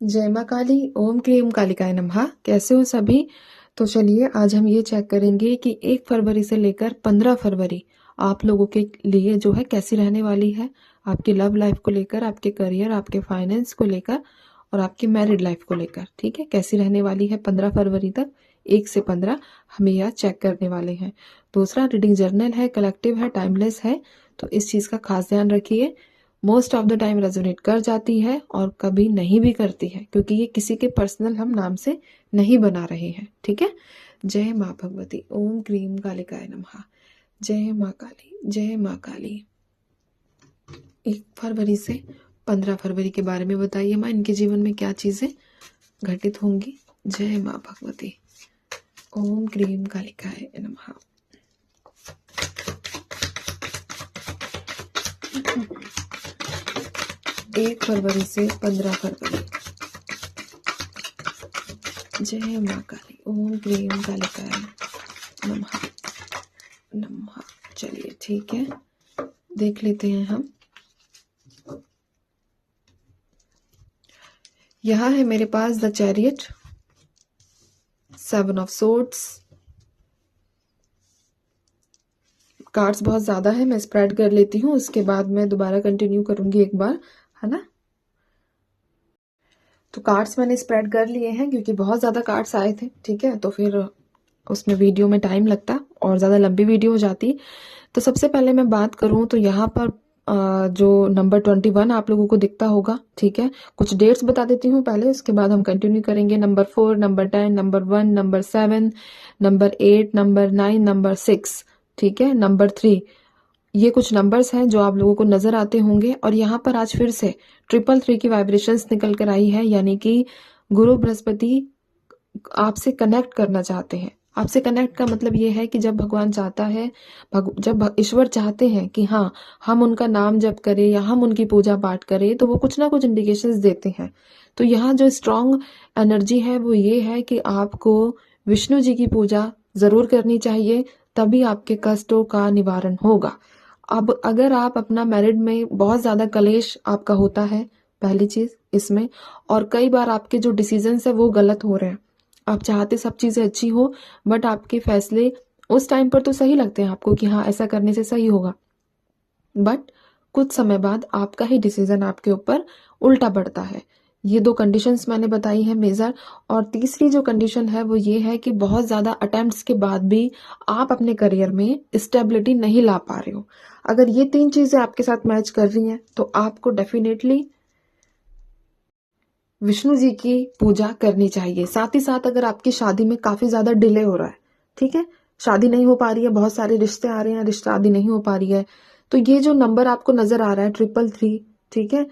जय माँ काली। ओम क्लीम कालिकाय नमः। कैसे हो सभी? तो चलिए आज हम ये चेक करेंगे कि 1 फरवरी से लेकर 15 फरवरी आप लोगों के लिए जो है कैसी रहने वाली है। आपकी लव लाइफ को लेकर, आपके करियर, आपके फाइनेंस को लेकर और आपकी मैरिड लाइफ को लेकर, ठीक है, कैसी रहने वाली है 15 फरवरी तक। 1 से 15 हम यह चेक करने वाले हैं। दूसरा, रीडिंग जर्नल है, कलेक्टिव है, टाइमलेस है, तो इस चीज़ का खास ध्यान रखिए। Most of the time resonate कर जाती है और कभी नहीं भी करती है, क्योंकि ये किसी के पर्सनल हम नाम से नहीं बना रहे हैं, ठीक है। जय माँ भगवती। ओम क्रीम कालिकाय नमः। जय माँ काली, जय माँ काली। 1 फरवरी से 15 फरवरी के बारे में बताइए माँ, इनके जीवन में क्या चीजें घटित होंगी। जय माँ भगवती। ओम क्रीम कालिकाय नमः। एक फरवरी से 15 फरवरी। जय माँ काली। ओम क्रीम कालिकाय नमः नमः। चलिए ठीक है, देख लेते हैं हम। यहाँ है मेरे पास the chariot, 7 of swords. Cards बहुत ज्यादा है, मैं स्प्रेड कर लेती हूँ, उसके बाद मैं दोबारा कंटिन्यू करूंगी एक बार, है ना। तो कार्ड्स मैंने स्प्रेड कर लिए हैं क्योंकि बहुत ज्यादा कार्ड्स आए थे, ठीक है, तो फिर उसमें वीडियो में टाइम लगता और ज्यादा लंबी वीडियो हो जाती। तो सबसे पहले मैं बात करूं तो यहाँ पर जो नंबर 21 आप लोगों को दिखता होगा, ठीक है। कुछ डेट्स बता देती हूँ पहले, उसके बाद हम कंटिन्यू करेंगे। Number 4, number 10, number 1, number 7, number 8, number 9, number 6, ठीक है, नंबर 3। ये कुछ नंबर्स हैं जो आप लोगों को नजर आते होंगे। और यहाँ पर आज फिर से 333 की वाइब्रेशंस निकल कर आई है, यानी कि गुरु बृहस्पति आपसे कनेक्ट करना चाहते हैं। आपसे कनेक्ट का मतलब ये है कि जब भगवान चाहता है, जब ईश्वर चाहते हैं कि हाँ हम उनका नाम जप करें या हम उनकी पूजा पाठ करें, तो वो कुछ ना कुछ इंडिकेशंस देते हैं। तो यहाँ जो स्ट्रॉन्ग एनर्जी है वो ये है कि आपको विष्णु जी की पूजा जरूर करनी चाहिए, तभी आपके कष्टों का निवारण होगा। अब अगर आप अपना मैरिड में बहुत ज्यादा कलेश आपका होता है, पहली चीज इसमें, और कई बार आपके जो डिसीजंस है वो गलत हो रहे हैं, आप चाहते सब चीजें अच्छी हो, बट आपके फैसले उस टाइम पर तो सही लगते हैं आपको कि हाँ ऐसा करने से सही होगा, बट कुछ समय बाद आपका ही डिसीजन आपके ऊपर उल्टा पड़ता है। ये 2 कंडीशंस मैंने बताई हैं मेजर। और तीसरी जो कंडीशन है वो ये है कि बहुत ज्यादा अटेम्प्ट्स के बाद भी आप अपने करियर में स्टेबिलिटी नहीं ला पा रहे हो। अगर ये 3 चीजें आपके साथ मैच कर रही हैं तो आपको डेफिनेटली विष्णु जी की पूजा करनी चाहिए। साथ ही साथ अगर आपकी शादी में काफी ज्यादा डिले हो रहा है, ठीक है, शादी नहीं हो पा रही है, बहुत सारे रिश्ते आ रहे हैं, शादी नहीं हो पा रही है, तो ये जो नंबर आपको नजर आ रहा है 333, ठीक है,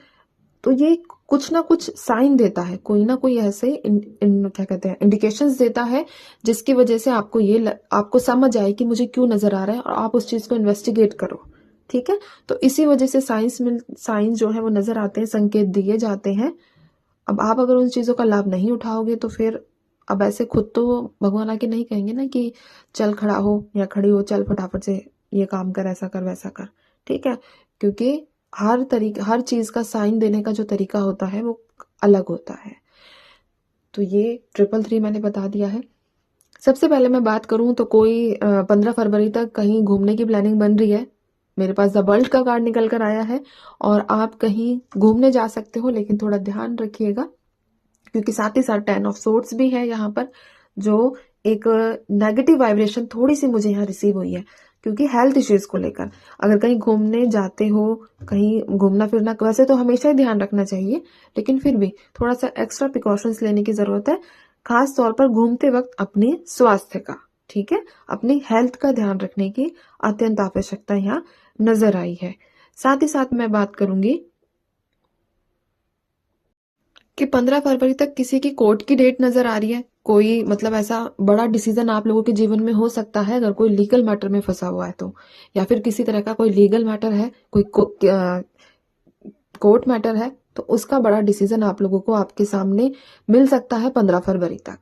तो ये कुछ ना कुछ साइन देता है, कोई ना कोई ऐसे क्या कहते हैं इंडिकेशंस देता है, जिसकी वजह से आपको आपको समझ आए कि मुझे क्यों नजर आ रहा है और आप उस चीज को इन्वेस्टिगेट करो, ठीक है। तो इसी वजह से साइंस जो है वो नजर आते हैं, संकेत दिए जाते हैं। अब आप अगर उन चीजों का लाभ नहीं उठाओगे तो फिर अब ऐसे खुद तो भगवान आके नहीं कहेंगे ना कि चल खड़ा हो या खड़ी हो, चल फटाफट से ये काम कर, ऐसा कर, वैसा कर, ठीक है, क्योंकि हर चीज का साइन देने का जो तरीका होता है वो अलग होता है। तो ये 333 मैंने बता दिया है। सबसे पहले मैं बात करूं तो कोई 15 फरवरी तक कहीं घूमने की प्लानिंग बन रही है। मेरे पास द वर्ल्ड का कार्ड निकल कर आया है और आप कहीं घूमने जा सकते हो, लेकिन थोड़ा ध्यान रखिएगा, क्योंकि साथ ही साथ 10 ऑफ सोर्ड्स भी है यहाँ पर, जो एक नेगेटिव वाइब्रेशन थोड़ी सी मुझे यहाँ रिसीव हुई है, क्योंकि हेल्थ इश्यूज को लेकर। अगर कहीं घूमने जाते हो, कहीं घूमना फिरना वैसे तो हमेशा ही ध्यान रखना चाहिए, लेकिन फिर भी थोड़ा सा एक्स्ट्रा प्रिकॉशंस लेने की जरूरत है, खास तौर पर घूमते वक्त अपने स्वास्थ्य का, ठीक है, अपनी हेल्थ का ध्यान रखने की अत्यंत आवश्यकता यहाँ नजर आई है। साथ ही साथ मैं बात करूंगी कि 15 फरवरी तक किसी की कोर्ट की डेट नजर आ रही है। कोई मतलब ऐसा बड़ा डिसीजन आप लोगों के जीवन में हो सकता है, अगर कोई लीगल मैटर में फंसा हुआ है तो, या फिर किसी तरह का कोई लीगल मैटर है, कोई कोर्ट मैटर है, तो उसका बड़ा डिसीजन आप लोगों को आपके सामने मिल सकता है 15 फरवरी तक।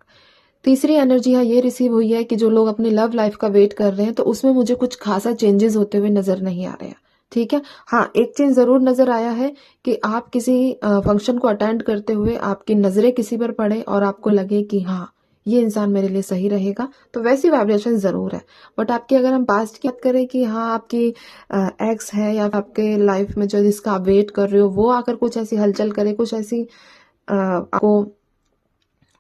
तीसरी एनर्जी यहाँ ये रिसीव हुई है कि जो लोग अपनी लव लाइफ का वेट कर रहे हैं, तो उसमें मुझे कुछ खासा चेंजेस होते हुए नजर नहीं आ रहे हैं, ठीक है। हाँ, एक चीज जरूर नजर आया है कि आप किसी फंक्शन को अटेंड करते हुए आपकी नजरें किसी पर पड़े और आपको लगे कि हाँ ये इंसान मेरे लिए सही रहेगा, तो वैसी वाइब्रेशन जरूर है। बट आपकी अगर हम पास्ट की बात करें कि हाँ आपकी एक्स है या आपके लाइफ में जो जिसका आप वेट कर रहे हो वो आकर कुछ ऐसी हलचल करे, कुछ ऐसी आपको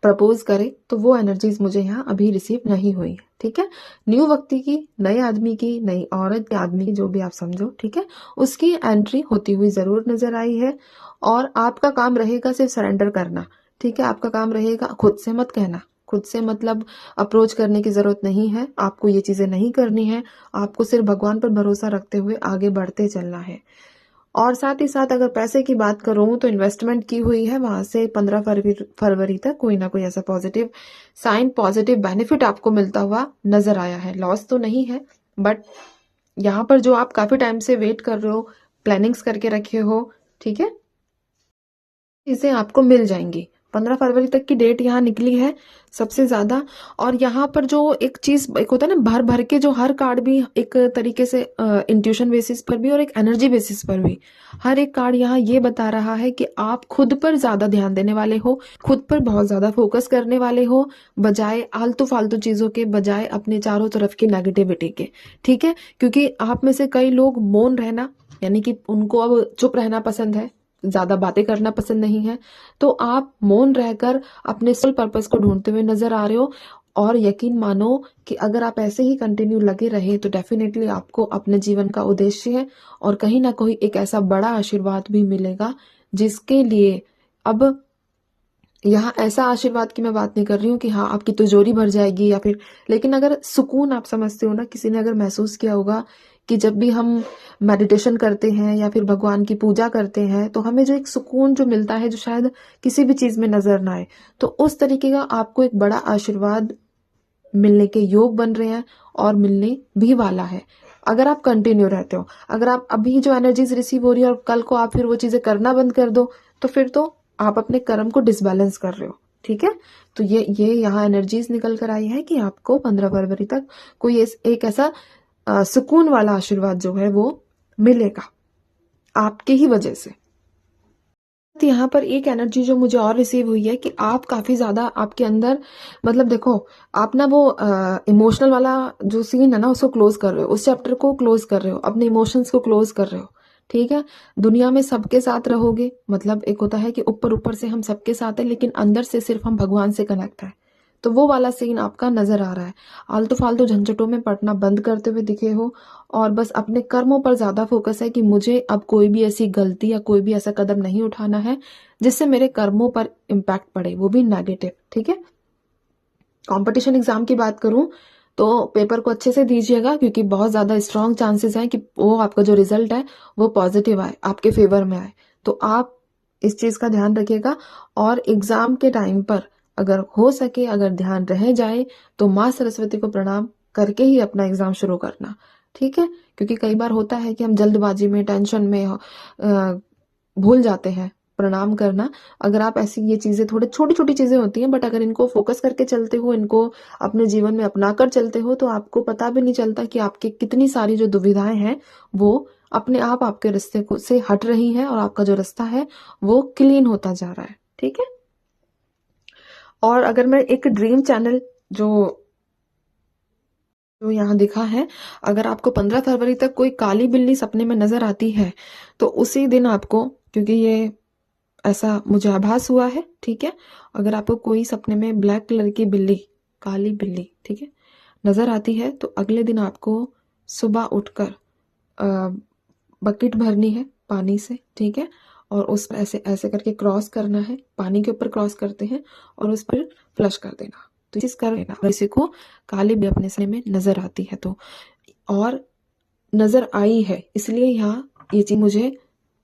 प्रपोज करे, तो वो एनर्जीज मुझे यहाँ अभी रिसीव नहीं हुई है। ठीक है। न्यू व्यक्ति की, नए आदमी की, नई औरत के, आदमी की, जो भी आप समझो, ठीक है, उसकी एंट्री होती हुई जरूर नजर आई है। और आपका काम रहेगा सिर्फ सरेंडर करना। ठीक है। आपका काम रहेगा खुद से मत कहना, खुद से मतलब अप्रोच करने की जरूरत नहीं है, आपको ये चीजें नहीं करनी है। आपको सिर्फ भगवान पर भरोसा रखते हुए आगे बढ़ते चलना है। और साथ ही साथ अगर पैसे की बात करूं तो इन्वेस्टमेंट की हुई है, वहां से 15 फरवरी तक कोई ना कोई ऐसा पॉजिटिव साइन, पॉजिटिव बेनिफिट आपको मिलता हुआ नजर आया है। लॉस तो नहीं है, बट यहाँ पर जो आप काफी टाइम से वेट कर रहे हो, प्लानिंग्स करके रखे हो, ठीक है, चीजें आपको मिल जाएंगी। 15 फरवरी तक की डेट यहाँ निकली है सबसे ज्यादा। और यहाँ पर जो एक चीज, एक होता है ना भर भर के, जो हर कार्ड भी एक तरीके से इंट्यूशन बेसिस पर भी और एक एनर्जी बेसिस पर भी, हर एक कार्ड यहाँ ये बता रहा है कि आप खुद पर ज्यादा ध्यान देने वाले हो, खुद पर बहुत ज्यादा फोकस करने वाले हो, बजाय आलतू फालतू चीजों के, बजाय अपने चारों तरफ की नेगेटिविटी के। ठीक है। क्योंकि आप में से कई लोग मौन रहना, यानी कि उनको अब चुप रहना पसंद है, ज्यादा बातें करना पसंद नहीं है, तो आप मौन रहकर अपने सोल पर्पस को ढूंढते हुए नजर आ रहे हो। और यकीन मानो कि अगर आप ऐसे ही कंटिन्यू लगे रहे तो डेफिनेटली आपको अपने जीवन का उद्देश्य है और कहीं ना कहीं एक ऐसा बड़ा आशीर्वाद भी मिलेगा, जिसके लिए अब यहाँ ऐसा आशीर्वाद की मैं बात नहीं कर रही हूँ कि हाँ आपकी तिजोरी भर जाएगी या फिर, लेकिन अगर सुकून आप समझते हो ना, किसी ने अगर महसूस किया होगा कि जब भी हम मेडिटेशन करते हैं या फिर भगवान की पूजा करते हैं तो हमें जो एक सुकून जो मिलता है, जो शायद किसी भी चीज में नजर ना आए, तो उस तरीके का आपको एक बड़ा आशीर्वाद मिलने के योग बन रहे हैं और मिलने भी वाला है। अगर आप कंटिन्यू रहते हो, अगर आप अभी जो एनर्जीज रिसीव हो रही है और कल को आप फिर वो चीजें करना बंद कर दो, तो फिर तो आप अपने कर्म को डिसबैलेंस कर रहे हो। ठीक है। तो ये यहाँ एनर्जीज निकल कर आई है कि आपको 15 फरवरी तक कोई एक ऐसा सुकून वाला आशीर्वाद जो है वो मिलेगा आपके ही वजह से। यहाँ पर एक एनर्जी जो मुझे और रिसीव हुई है कि आप काफी ज्यादा आपके अंदर, मतलब देखो, आप ना वो इमोशनल वाला जो सीन है ना उसको क्लोज कर रहे हो, उस चैप्टर को क्लोज कर रहे हो, अपने इमोशंस को क्लोज कर रहे हो। ठीक है। दुनिया में सबके साथ रहोगे, मतलब एक होता है कि ऊपर ऊपर से हम सबके साथ है लेकिन अंदर से सिर्फ हम भगवान से कनेक्ट है, तो वो वाला सीन आपका नजर आ रहा है। आलतू फालतू झंझटों में पड़ना बंद करते हुए दिखे हो और बस अपने कर्मों पर ज्यादा फोकस है कि मुझे अब कोई भी ऐसी गलती या कोई भी ऐसा कदम नहीं उठाना है जिससे मेरे कर्मों पर इम्पैक्ट पड़े, वो भी नेगेटिव। ठीक है। कंपटीशन एग्जाम की बात करूं तो पेपर को अच्छे से दीजिएगा, क्योंकि बहुत ज्यादा स्ट्रांग चांसेस हैं कि वो आपका जो रिजल्ट है वो पॉजिटिव आए, आपके फेवर में आए। तो आप इस चीज का ध्यान रखिएगा। और एग्जाम के टाइम पर अगर हो सके, अगर ध्यान रह जाए तो माँ सरस्वती को प्रणाम करके ही अपना एग्जाम शुरू करना। ठीक है। क्योंकि कई बार होता है कि हम जल्दबाजी में, टेंशन में भूल जाते हैं प्रणाम करना। अगर आप ऐसी, ये चीजें थोड़ी छोटी छोटी चीजें होती हैं, बट अगर इनको फोकस करके चलते हो, इनको अपने जीवन में अपना कर चलते हो, तो आपको पता भी नहीं चलता कि आपकी कितनी सारी जो दुविधाएं हैं वो अपने आप आपके रास्ते को से हट रही हैं और आपका जो रास्ता है वो क्लीन होता जा रहा है। ठीक है। और अगर मैं एक ड्रीम चैनल जो जो यहाँ दिखा है, अगर आपको 15 फरवरी तक कोई काली बिल्ली सपने में नजर आती है तो उसी दिन आपको, क्योंकि ये ऐसा मुझे आभास हुआ है, ठीक है, अगर आपको कोई सपने में ब्लैक कलर की बिल्ली, काली बिल्ली, ठीक है, नजर आती है तो अगले दिन आपको सुबह उठकर बकेट भरनी है पानी से। ठीक है। और उस पर ऐसे ऐसे करके क्रॉस करना है, पानी के ऊपर क्रॉस करते हैं और उस पर फ्लश कर देना। तो चीज कर लेना, किसी को काली भी अपने सपने में नजर आती है तो, और नजर आई है इसलिए यहाँ ये चीज मुझे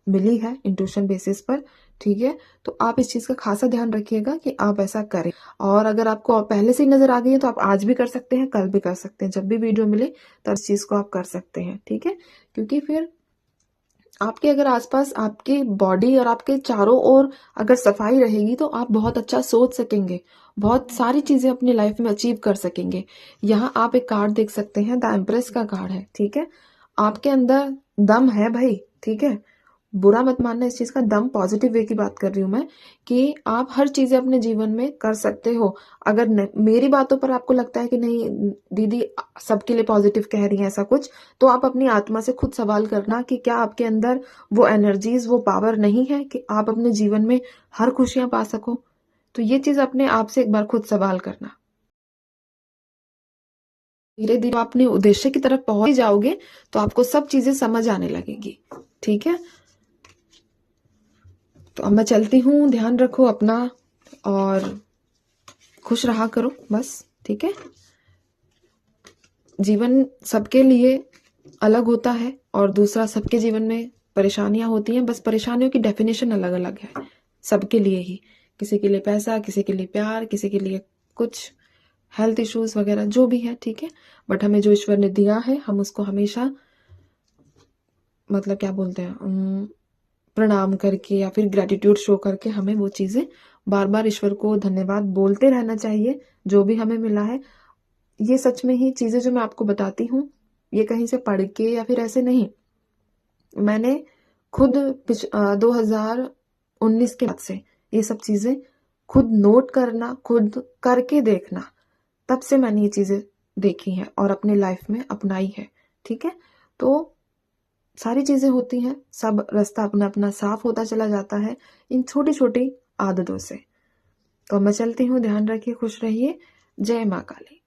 मिली है इंट्यूशन बेसिस पर। ठीक है। तो आप इस चीज का खासा ध्यान रखिएगा कि आप ऐसा करें। और अगर आपको पहले से ही नजर आ गई है तो आप आज भी कर सकते हैं, कल भी कर सकते हैं, जब भी वीडियो मिले तब इस चीज को आप कर सकते हैं। ठीक है। क्योंकि फिर आपके अगर आसपास आपकी बॉडी और आपके चारों ओर अगर सफाई रहेगी तो आप बहुत अच्छा सोच सकेंगे, बहुत सारी चीजें अपनी लाइफ में अचीव कर सकेंगे। यहाँ आप एक कार्ड देख सकते हैं, द एम्प्रेस का कार्ड है। ठीक है। आपके अंदर दम है भाई, ठीक है। बुरा मत मानना इस चीज का, दम पॉजिटिव वे की बात कर रही हूं मैं, कि आप हर चीजें अपने जीवन में कर सकते हो। अगर मेरी बातों पर आपको लगता है कि नहीं दीदी सबके लिए पॉजिटिव कह रही है ऐसा कुछ, तो आप अपनी आत्मा से खुद सवाल करना कि क्या आपके अंदर वो एनर्जीज, वो पावर नहीं है कि आप अपने जीवन में हर खुशियां पा सको। तो ये चीज अपने आप से एक बार खुद सवाल करना। धीरे धीरे आप अपने उद्देश्य की तरफ पहुंच जाओगे तो आपको सब चीजें समझ आने लगेगी, ठीक है। तो अब मैं चलती हूँ, ध्यान रखो अपना और खुश रहा करो बस, ठीक है। जीवन सबके लिए अलग होता है और दूसरा सबके जीवन में परेशानियां होती हैं, बस परेशानियों की डेफिनेशन अलग अलग है सबके लिए ही। किसी के लिए पैसा, किसी के लिए प्यार, किसी के लिए कुछ हेल्थ इश्यूज वगैरह जो भी है, ठीक है। बट हमें जो ईश्वर ने दिया है हम उसको हमेशा मतलब क्या बोलते हैं प्रणाम करके या फिर ग्रेटिट्यूड शो करके हमें वो चीजें बार बार ईश्वर को धन्यवाद बोलते रहना चाहिए जो भी हमें मिला है। ये सच में ही चीजें जो मैं आपको बताती हूँ ये कहीं से पढ़ के या फिर ऐसे नहीं, मैंने खुद 2019 के बाद से ये सब चीजें खुद नोट करना, खुद करके देखना, तब से मैंने ये चीजें देखी हैं और अपनी लाइफ में अपनाई है, ठीक है। तो सारी चीजें होती हैं, सब रास्ता अपना अपना साफ होता चला जाता है इन छोटी छोटी आदतों से। तो मैं चलती हूँ, ध्यान रखिए, खुश रहिए। जय माँ काली।